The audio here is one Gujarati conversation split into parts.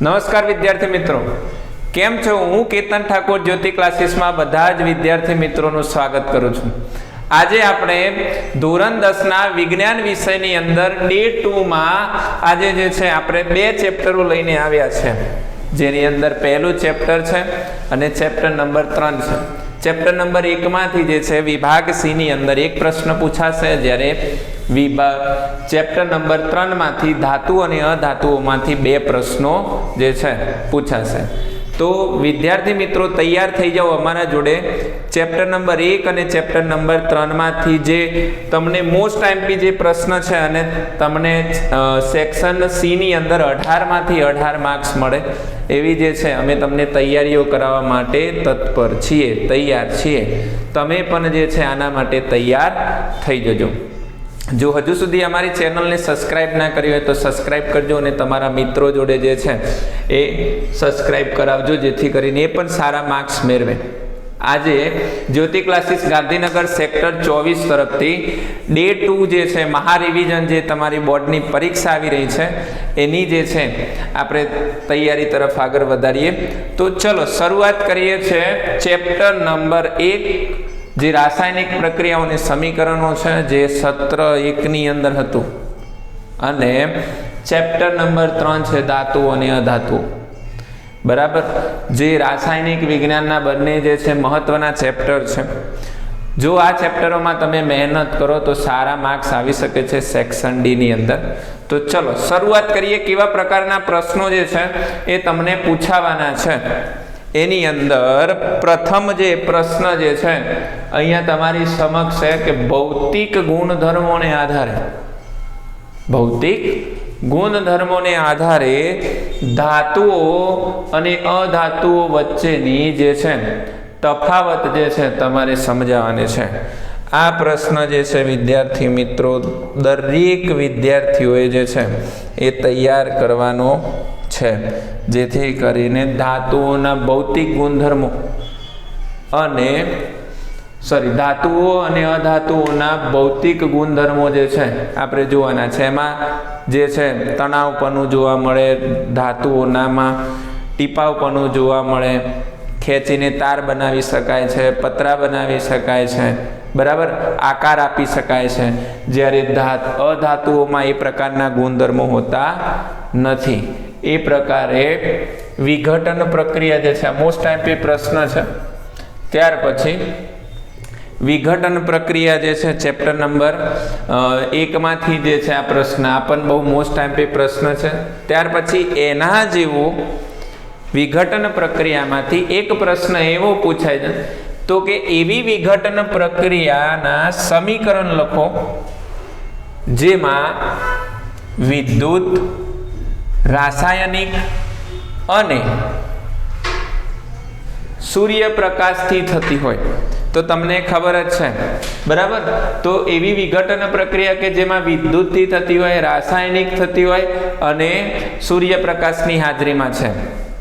નમસ્કાર વિદ્યાર્થી મિત્રો, કેમ છો? હું કેતન ઠાકોર જ્યોતિ ક્લાસીસમાં બધા જ વિદ્યાર્થી મિત્રોનું સ્વાગત કરું છું. આજે આપણે ધોરણ 10 ના વિજ્ઞાન વિષયની અંદર ડે 2 માં આજે જે છે આપણે બે ચેપ્ટરો લઈને આવ્યા છે, જેની અંદર પહેલું ચેપ્ટર છે અને ચેપ્ટર નંબર 3 છે. ચેપ્ટર નંબર 1 માંથી જે છે વિભાગ સી ની અંદર એક પ્રશ્ન પૂછાશે, જ્યારે ચેપ્ટર નંબર 3 માંથી ધાતુ અને અધાતુઓમાંથી બે પ્રશ્નો જે છે પૂછાશે. તો વિદ્યાર્થી મિત્રો તૈયાર થઈ જાઓ અમારા જોડે. ચેપ્ટર નંબર 1 અને ચેપ્ટર નંબર 3 માંથી જે તમને મોસ્ટ આઈએમપી જે પ્રશ્ન છે અને તમને સેક્શન સી ની અંદર 18 માંથી 18 માર્ક્સ મળે એવી જે છે અમે તમને તૈયારીઓ કરાવવા માટે તત્પર છીએ, તૈયાર છીએ. તમે પણ જે છે આના માટે તૈયાર થઈ જજો. જો હજુ સુધી અમારી ચેનલને સબસ્ક્રાઇબ ના કરી હોય તો સબસ્ક્રાઇબ કરજો અને તમારા મિત્રો જોડે જે છે એ સબસ્ક્રાઇબ કરાવજો, જેથી કરીને એ પણ સારા માર્ક્સ મેળવે. આજે જ્યોતિ ક્લાસીસ ગાંધીનગર સેક્ટર 24 તરફથી ડે 2 જે છે મહા રિવિઝન, જે તમારી બોર્ડની પરીક્ષા આવી રહી છે એની જે છે આપણે તૈયારી તરફ આગળ વધારીએ. તો ચલો શરૂઆત કરીએ છીએ ચેપ્ટર નંબર 1, જે રાસાયણિક પ્રક્રિયાઓ અને સમીકરણો છે, જે સત્ર 1 ની અંદર હતું, અને ચેપ્ટર નંબર 3 છે ધાતુઓ અને અધાતુઓ. બરાબર, જે રાસાયણિક વિજ્ઞાનના બંને જે છે મહત્વના ચેપ્ટર છે. જો આ ચેપ્ટરોમાં તમે મહેનત કરો તો સારા માર્ક્સ આવી શકે છે સેક્શન ડી ની અંદર. તો ચલો શરૂઆત કરીએ. કેવા પ્રકારના પ્રશ્નો જે છે એ તમને પૂછાવાના છે એની અંદર પ્રથમ જે પ્રશ્ન જે છે અહીંયા તમારી સમક્ષ છે કે ભૌતિક ગુણધર્મોને આધારે, ભૌતિક ગુણધર્મોને આધારે ધાતુઓ અને અધાતુઓ વચ્ચેની જે છે તફાવત જે છે તમારે સમજાવવાની છે. આ પ્રશ્ન જે છે વિદ્યાર્થી મિત્રો દરેક વિદ્યાર્થીઓએ જે છે એ તૈયાર કરવાનો છે, જેથી કરીને ધાતુઓના ભૌતિક ગુણધર્મો અને ધાતુઓ અને અધાતુઓના ભૌતિક ગુણધર્મો જે છે આપણે જોવાના છે. એમાં જે છે તણાવપણું જોવા મળે, ધાતુઓનામાં ટીપાવપણું જોવા મળે, ખેંચીને તાર બનાવી શકાય છે, પતરા બનાવી શકાય છે, બરાબર, આકાર આપી શકાય છે, જ્યારે અધાતુઓમાં એ પ્રકારના ગુણધર્મો હોતા નથી. એ પ્રકારે વિઘટન પ્રક્રિયા જે છે મોસ્ટ આઈએમપી પ્રશ્ન છે. ત્યાર પછી વિઘટન પ્રક્રિયા જે છે ચેપ્ટર નંબર 1 માંથી જે છે આ પ્રશ્ન આ પણ બહુ મોસ્ટ આઈએમપી પ્રશ્ન છે. ત્યાર પછી એના જેવો વિઘટન પ્રક્રિયામાંથી એક પ્રશ્ન એવો પૂછાય છે તો કે એવી વિઘટન પ્રક્રિયાના સમીકરણ લખો જેમાં વિદ્યુત, રાસાયણિક અને સૂર્યપ્રકાશથી થતી હોય. તો તમને ખબર જ છે, બરાબર. તો એવી વિઘટન પ્રક્રિયા કે જેમાં વિદ્યુતથી થતી હોય, રાસાયણિક થતી હોય અને સૂર્યપ્રકાશની હાજરીમાં છે,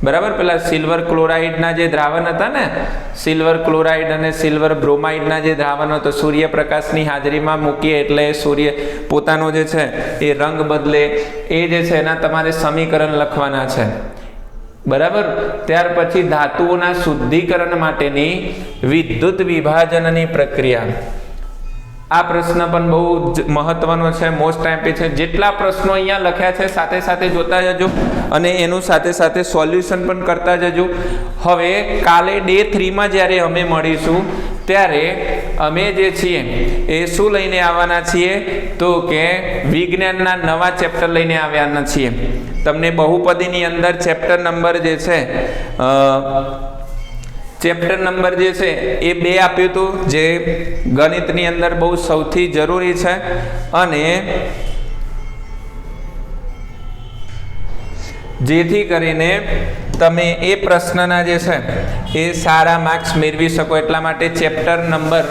બરાબર. પેલા સિલ્વર ક્લોરાઇડના જે દ્રાવણ હતા ને, સિલ્વર ક્લોરાઇડ અને સિલ્વર બ્રોમાઇડના જે દ્રાવણ હતો, સૂર્યપ્રકાશની હાજરીમાં મૂકીએ એટલે સૂર્ય પોતાનો જે છે એ રંગ બદલે, એ જે છે એના તમારે સમીકરણ લખવાના છે, બરાબર. ત્યાર પછી ધાતુઓના શુદ્ધિકરણ માટેની વિદ્યુત વિભાજનની પ્રક્રિયા. આ પ્રશ્ન પણ બહુ મહત્વનો છે, મોસ્ટ આઈએમપી છે. જેટલા પ્રશ્નો અહીંયા લખ્યા છે સાથે સાથે જોતા જજો અને એનું સાથે સાથે સોલ્યુશન પણ કરતા જજો. હવે કાલે ડે 3 માં જ્યારે અમે મળીશું ત્યારે અમે જે છીએ એ શું લઈને આવવાના છીએ તો કે વિજ્ઞાનના નવા ચેપ્ટર લઈને આવવાના છીએ. તમને બહુપદીની અંદર ચેપ્ટર નંબર જે છે ચેપ્ટર નંબર જે છે એ 2 આપ્યું હતું, જે ગણિતની અંદર બહુ સૌથી જરૂરી છે અને જેથી કરીને તમે એ પ્રશ્નના જે છે એ સારા માર્ક્સ મેળવી શકો. એટલા માટે ચેપ્ટર નંબર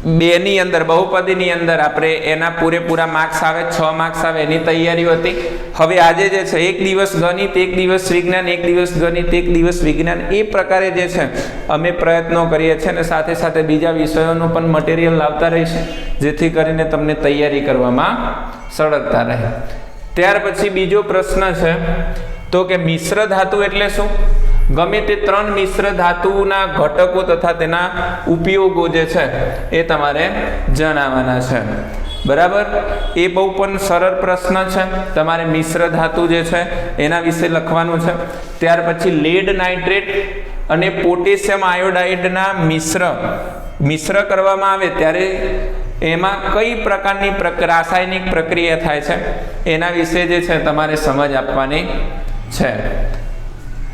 2 ની અંદર બહુપદીની અંદર આપણે એના પૂરેપૂરા માર્ક્સ આવે, 6 માર્ક્સ આવે, એની તૈયારીઓ હતી. હવે આજે જે છે એક દિવસ ગણિત, એક દિવસ વિજ્ઞાન, એક દિવસ ગણિત, એક દિવસ વિજ્ઞાન, એ પ્રકારે જે છે અમે પ્રયત્નો કરીએ છીએ અને સાથે સાથે બીજા વિષયોનું પણ મટીરિયલ લાવતા રહીશું, જેથી કરીને તમને તૈયારી કરવામાં સરળતા રહે. ત્યાર પછી બીજો પ્રશ્ન છે તો કે મિશ્ર ધાતુ એટલે શું? ગમે તે 3 મિશ્ર ધાતુના ઘટકો તથા તેના ઉપયોગો જે છે એ તમારે જણાવવાના છે. બરાબર, એ બહુ પણ સરળ પ્રશ્ન છે. તમારે મિશ્ર ધાતુ જે છે એના વિશે લખવાનું છે. ત્યાર પછી લેડ નાઇટ્રેટ અને પોટેશિયમ આયોડાઇડના મિશ્ર કરવામાં આવે ત્યારે એમાં કઈ પ્રકારની રાસાયણિક પ્રક્રિયા થાય છે એના વિશે જે છે તમારે સમજ આપવાની છે.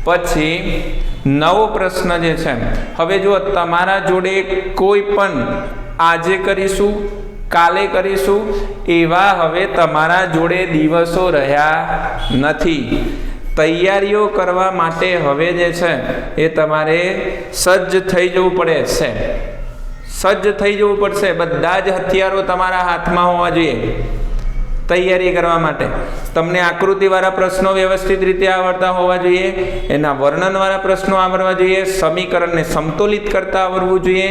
પછી નવો પ્રશ્ન જે છે, હવે જો તમારા જોડે કોઈ પણ આજે કરીશું કાલે કરીશું એવા હવે તમારા જોડે દિવસો રહ્યા નથી. તૈયારીઓ કરવા માટે હવે જે છે એ તમારે સજ્જ થઈ જવું પડે છે. સજ્જ થઈ જવું પડશે. બધા જ હથિયારો તમારા હાથમાં હોવા જોઈએ તૈયારી કરવા માટે. તમને આકૃતિવાળા પ્રશ્નો વ્યવસ્થિત રીતે આવડતા હોવા જોઈએ, એના વર્ણનવાળા પ્રશ્નો આવડવા જોઈએ, સમીકરણને સમતોલિત કરતા આવડવું જોઈએ,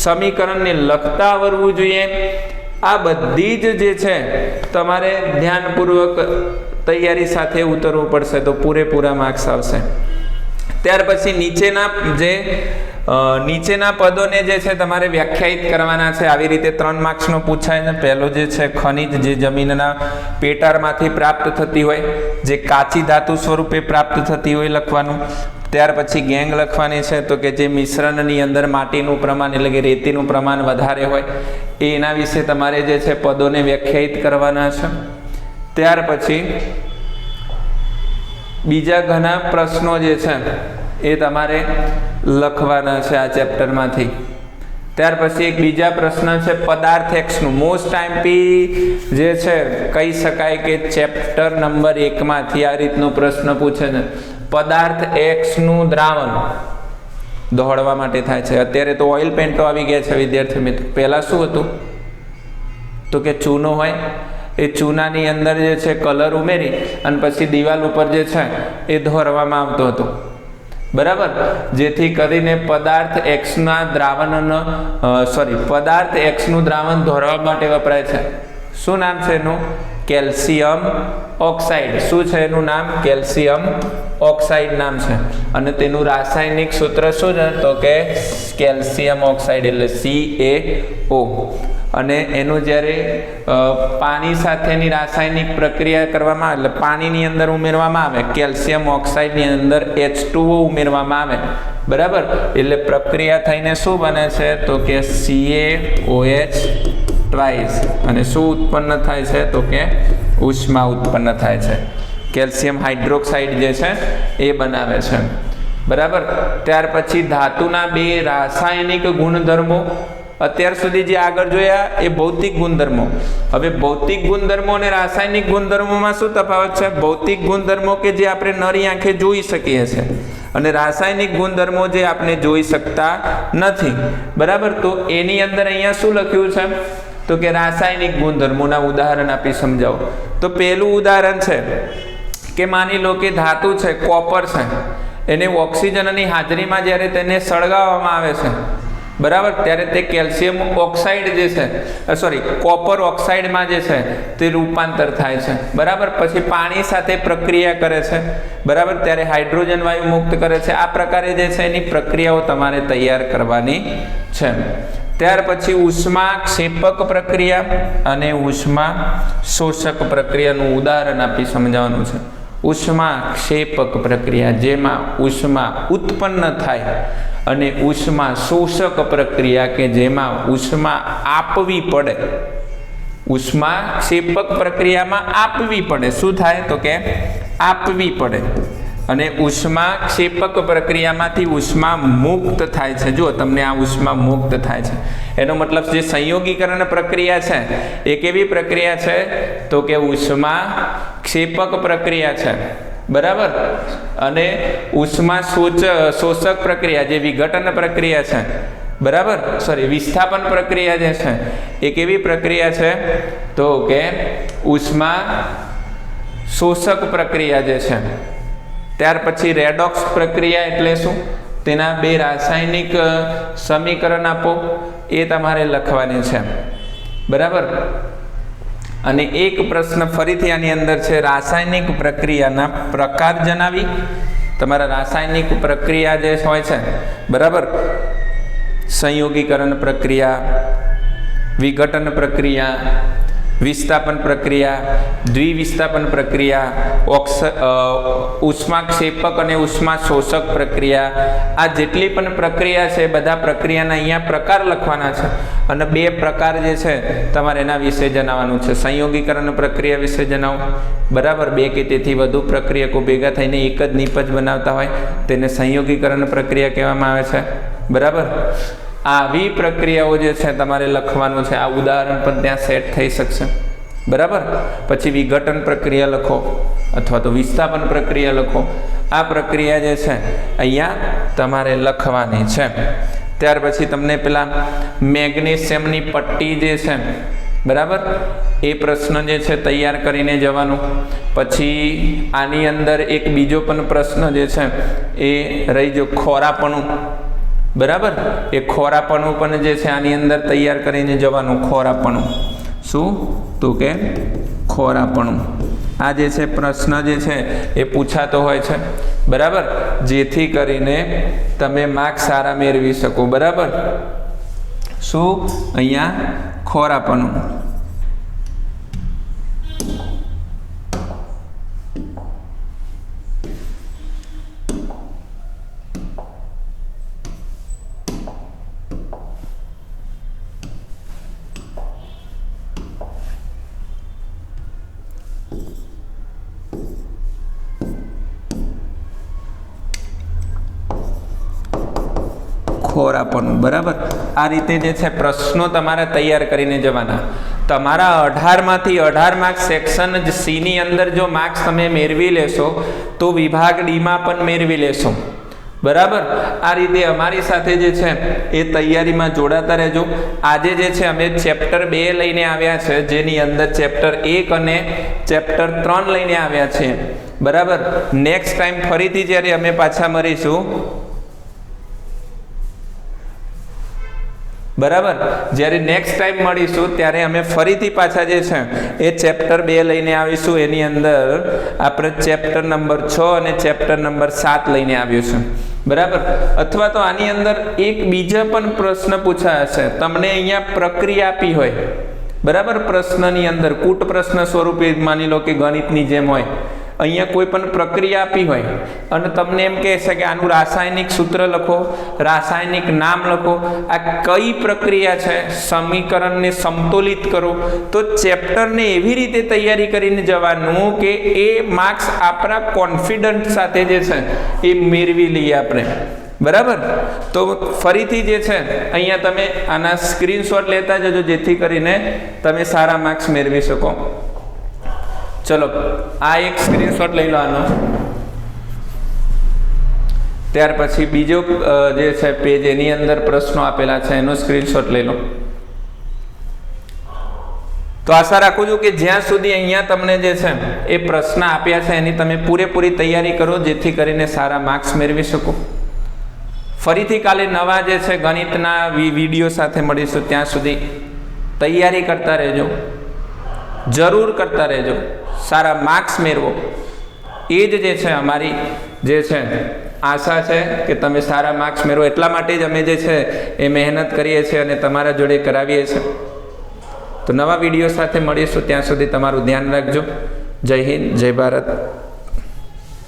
સમીકરણને લખતા આવડવું જોઈએ. આ બધી જ જે છે તમારે ધ્યાનપૂર્વક તૈયારી સાથે ઉતરવું પડશે તો પૂરેપૂરા માર્ક્સ આવશે. ત્યાર પછી નીચેના પદોને જે છે તમારે વ્યાખ્યાયિત કરવાના છે. આવી રીતે 3 માર્ક્સનો પૂછાય છે. પહેલો જે છે ખનિજ, જે જમીનના પેટાળમાંથી પ્રાપ્ત થતી હોય, જે કાચી ધાતુ સ્વરૂપે પ્રાપ્ત થતી હોય લખવાનું. ત્યાર પછી ગેંગ લખવાની છે તો કે જે મિશ્રણની અંદર માટીનું પ્રમાણ એટલે કે રેતીનું પ્રમાણ વધારે હોય એના વિશે તમારે જે છે પદોને વ્યાખ્યાયિત કરવાના છે. ત્યાર પછી બીજા ઘણા પ્રશ્નો જે છે એ તમારે લખવાના છે આ ચેપ્ટરમાંથી. ત્યાર પછી એક બીજા પ્રશ્ન છે પદાર્થ એક્સનું. મોસ્ટ આઈએમપી જે છે કહી શકાય કે ચેપ્ટર નંબર 1 માંથી આ રીતનો પ્રશ્ન પૂછે છે. પદાર્થ એક્સનું દ્રાવણ દોડવા માટે થાય છે. અત્યારે તો ઓઇલ પેન્ટો આવી ગયા છે વિદ્યાર્થી મિત્રો. પહેલાં શું હતું તો કે ચૂનો હોય, એ ચૂનાની અંદર જે છે કલર ઉમેરી અને પછી દિવાલ ઉપર જે છે એ દોરવામાં આવતો હતો. બરાબર, જેથી કરીને પદાર્થ એક્સનું દ્રાવણ દોરવા માટે વપરાય છે. શું નામ છે એનું? Calcium oxide. શું છે એનું નામ? કેલ્શિયમ ઓક્સાઇડ નામ છે. અને તેનું રાસાયણિક સૂત્ર શું છે તો કે કેલ્શિયમ ઓક્સાઇડ એટલે CaO. અને એનું જ્યારે પાણી સાથેની રાસાયણિક પ્રક્રિયા કરવામાં આવે એટલે પાણીની અંદર ઉમેરવામાં આવે, કેલ્શિયમ ઓક્સાઇડની અંદર H2O ઉમેરવામાં આવે. બરાબર, એટલે પ્રક્રિયા થઈને શું બને છે તો કે CaOH ટ્વાઇસ. અને શું ઉત્પન્ન થાય છે તો કે ઉષ્મા ઉત્પન્ન થાય છે. કેલ્શિયમ હાઇડ્રોક્સાઇડ જે છે એ બનાવે છે. બરાબર, ત્યાર પછી ધાતુના 2 રાસાયણિક ગુણધર્મો. અત્યાર સુધી જે આગળ જોયા એ ભૌતિક ગુણધર્મો. હવે ભૌતિક ગુણધર્મો અને રાસાયણિક ગુણધર્મોમાં શું તફાવત છે? ભૌતિક ગુણધર્મો કે જે આપણે નરી આંખે જોઈ શકીએ છીએ અને રાસાયણિક ગુણધર્મો જે આપણે જોઈ શકતા નથી. બરાબર, તો એની અંદર અહીંયા શું લખ્યું છે તો કે રાસાયણિક ગુણધર્મોના ઉદાહરણ આપી સમજાવો. તો પહેલું ઉદાહરણ છે કે માની લો કે ધાતુ છે કોપર છે, એને ઓક્સિજનની હાજરીમાં જ્યારે તેને સળગાવવામાં આવે છે બરાબર, ત્યારે તે કેલ્શિયમ ઓક્સાઇડ જે છે કોપર ઓક્સાઇડમાં જે છે તે રૂપાંતર થાય છે. બરાબર, પછી પાણી સાથે પ્રક્રિયા કરે છે. બરાબર, ત્યારે હાઇડ્રોજન વાયુ મુક્ત કરે છે. આ પ્રકારે જે છે એની પ્રક્રિયાઓ તમારે તૈયાર કરવાની છે. ત્યાર પછી ઉષ્મા ક્ષેપક પ્રક્રિયા અને ઉષ્મા શોષક પ્રક્રિયાનું ઉદાહરણ આપી સમજાવવાનું છે. ઉષ્મા ક્ષેપક પ્રક્રિયા જેમાં ઉષ્મા ઉત્પન્ન થાય અને ઉષ્મા શોષક પ્રક્રિયા કે જેમાં ઉષ્મા આપવી પડે. ઉષ્મા ક્ષેપક પ્રક્રિયામાં આપવી પડે. શું થાય તો કે આપવી પડે. અને ઉષ્મા ક્ષેપક પ્રક્રિયામાંથી ઉષ્મા મુક્ત થાય છે. જો તમને આ ઉષ્મા મુક્ત થાય છે એનો મતલબ જે સંયોગીકરણ પ્રક્રિયા છે એ કેવી પ્રક્રિયા છે તો કે ઉષ્મા ક્ષેપક પ્રક્રિયા છે. બરાબર, અને ઉષ્મા શોષક પ્રક્રિયા જે વિઘટન પ્રક્રિયા છે બરાબર વિસ્થાપન પ્રક્રિયા જે છે એ કેવી પ્રક્રિયા છે તો કે ઉષ્મા શોષક પ્રક્રિયા જે છે. ત્યાર પછી રેડોક્સ પ્રક્રિયા એટલે શું? તેના 2 રાસાયણિક સમીકરણ આપો, એ તમારે લખવાની છે. બરાબર, અને એક પ્રશ્ન ફરીથી આની અંદર છે, રાસાયણિક પ્રક્રિયાના પ્રકાર જણાવી. તમારા રાસાયણિક પ્રક્રિયા જે હોય છે, બરાબર, સંયોગીકરણ પ્રક્રિયા, વિઘટન પ્રક્રિયા, વિસ્થાપન પ્રક્રિયા, દ્વિવિસ્થાપન પ્રક્રિયા, ઉષ્માક્ષેપક અને ઉષ્મા શોષક પ્રક્રિયા, આ જેટલી પણ પ્રક્રિયા છે બધા પ્રક્રિયાના અહીંયા પ્રકાર લખવાના છે. અને 2 પ્રકાર જે છે તમારે એના વિશે જણાવવાનું છે. સંયોગીકરણ પ્રક્રિયા વિશે જણાવો, બરાબર. 2 કે તેથી વધુ પ્રક્રિયકો ભેગા થઈને એક જ નિપજ બનાવતા હોય તેને સંયોગીકરણ પ્રક્રિયા કહેવામાં આવે છે, બરાબર. આવી પ્રક્રિયાઓ જે છે તમારે લખવાનું છે. આ ઉદાહરણ પણ ત્યાં સેટ થઈ શકશે, બરાબર. પછી વિઘટન પ્રક્રિયા લખો અથવા તો વિસ્થાપન પ્રક્રિયા લખો. આ પ્રક્રિયા જે છે અહીંયા તમારે લખવાની છે. ત્યાર પછી તમને પેલા મેગ્નેશિયમની પટ્ટી જે છે, બરાબર, એ પ્રશ્ન જે છે તૈયાર કરીને જવાનું. પછી આની અંદર એક બીજો પણ પ્રશ્ન જે છે એ રહી ગયો, ખોરાપણું, બરાબર. એ ખોરાપણું પણ જે છે આની અંદર તૈયાર કરીને જવાનું. ખોરાપણું શું? તો કે ખોરાપણું. આ જે છે પ્રશ્ન જે છે એ પૂછાતો હોય છે, બરાબર, જેથી કરીને તમે માર્ક્સ સારા મેળવી શકો, બરાબર. શું? અહીંયા ખોરાપણું. ખોરાપણું, બરાબર. આ રીતે જે છે પ્રશ્નો તમારે તૈયાર કરીને જવાના. તમારા 18માંથી 18 માર્ક્સ સેક્શન સીની અંદર જો માર્ક્સ તમે મેળવી લેશો તો વિભાગ ડીમાં પણ મેળવી લેશો, બરાબર. આ રીતે અમારી સાથે જે છે એ તૈયારીમાં જોડાતા રહેજો. આજે જે છે અમે ચેપ્ટર 2 લઈને આવ્યા છે, જેની અંદર ચેપ્ટર 1 અને ચેપ્ટર 3 લઈને આવ્યા છે, બરાબર. નેક્સ્ટ ટાઈમ ફરીથી જ્યારે અમે પાછા મળીશું, બરાબર, જ્યારે નેક્સ્ટ ટાઈમ મળીશું ત્યારે અમે ફરીથી પાછા જે છે એ ચેપ્ટર 2 લઈને આવીશું. એની અંદર આપણે ચેપ્ટર નંબર 6 અને ચેપ્ટર નંબર 7 લઈને આવ્યું છે, બરાબર. અથવા તો આની અંદર એક બીજા પણ પ્રશ્ન પૂછાયા છે. તમને અહીંયા પ્રક્રિયા આપી હોય, બરાબર, પ્રશ્નની અંદર કૂટ પ્રશ્ન સ્વરૂપે માની લો કે ગણિતની જેમ હોય, અહીંયા કોઈ પણ પ્રક્રિયા આપી હોય અને તમને એમ કહે છે કે આનું રાસાયણિક સૂત્ર લખો, રાસાયણિક નામ લખો, આ કઈ પ્રક્રિયા છે, સમીકરણને સમતોલિત કરો, તો ચેપ્ટરને એવી રીતે તૈયારી કરીને જવાનું કે એ માર્ક્સ આપણા કોન્ફિડન્ટ સાથે જે છે એ મેળવી લઈએ આપણે, બરાબર. તો ફરીથી જે છે અહીંયા તમે આના સ્ક્રીનશોટ લેતા જજો જેથી કરીને તમે સારા માર્ક્સ મેળવી શકો. ચલો, આ એક સ્ક્રીનશોટ લઈ લો આનો. ત્યાર પછી બીજો જે છે પેજ, એની અંદર પ્રશ્નો આપેલા છે, એનો સ્ક્રીનશોટ લઈ લો. તો આશા રાખું છું કે જ્યાં સુધી અહીંયા તમને જે છે એ પ્રશ્ન આપ્યા છે એની તમે પૂરેપૂરી તૈયારી કરો જેથી કરીને સારા માર્ક્સ મેળવી શકો. ફરીથી કાલે નવા જે છે ગણિતના વિડીયો સાથે મળીશું. ત્યાં સુધી તૈયારી કરતા રહેજો, જરૂર કરતા રહેજો, સારા માર્ક્સ મેળવો. એ જ જે છે અમારી જે છે આશા છે કે તમે સારા માર્ક્સ મેળવો. એટલા માટે જ અમે જે છે એ મહેનત કરીએ છીએ અને તમારા જોડે કરાવીએ છીએ. તો નવા વિડીયો સાથે મળીશું. ત્યાં સુધી તમારું ધ્યાન રાખજો. જય હિન્દ, જય ભારત.